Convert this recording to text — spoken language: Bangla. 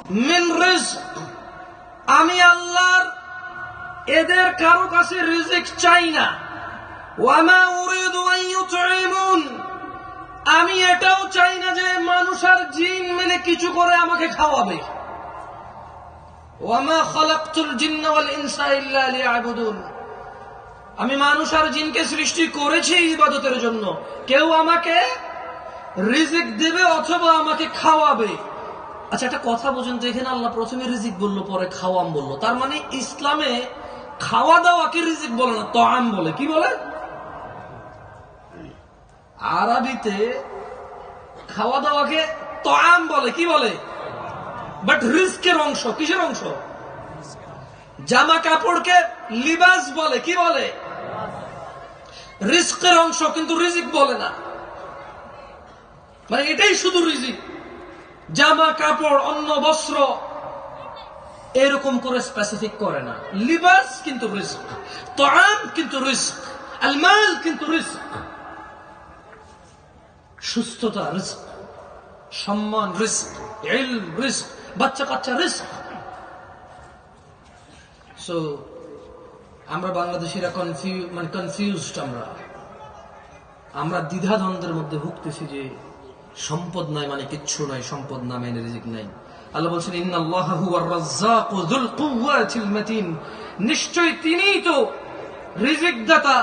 মিন রিজক, আমি আল্লাহর এদের কারো কাছে রিজিক চাই না। ওয়া মা উরিদু আন ইউতঈমুন, আমি এটাও চাই না যে মানুষ আর জিন মিলে কিছু করে আমাকে খাওয়াবে। ওয়া মা খালাকতুল জিন্না ওয়াল ইনসা ইল্লা লিয়াবুদুন, আমি মানুষ আর জিনকে সৃষ্টি করেছি ইবাদতের জন্য। কেউ আমাকে রিজিক দেবে অথবা আমাকে খাওয়াবে। আচ্ছা, একটা কথা বুঝুন তো, এখানে আল্লাহ প্রথমে রিজিক বললো, পরে খাওয়াম বললো। তার মানে ইসলামে খাওয়া দাওয়াকে রিজিক বলে না, তাআম বলে। কি বলে? আরবিতে খাওয়া দাওয়াকে তাআম বলে। কি বলে? বাট রিজকের অংশ। কিসের অংশ? জামা কাপড়কে লিবাস বলে। কি বলে? রিজকের অংশ, কিন্তু রিজিক বলে না। মানে এটাই শুধু রিজিক। জামা কাপড়, অন্ন বস্ত্র এরকম করে স্পেসিফিক করে না। লিবাস কিন্তু রিজক, তাআম কিন্তু রিজক, আল মাল কিন্তু রিজক। সুস্থতা রিজক, সম্মান রিজক, ইলম রিজক, বাচ্চা কাচ্চা রিজক। সো আমরা বাংলাদেশিরা কনফিউজড। আমরা দ্বিধাদ্বন্দ্বের মধ্যে ভুগতেছি যে সম্পদ নাই মানে কিচ্ছু নাই, সম্পদ না মানে রিজিক নাই। আল্লাহ বলছেন ইন্নাল্লাহা হুয়ার রাজ্জাকু যুল কুওয়াতিল মাতিন, নিশ্চয়ই তিনিই তো রিজিক দাতা,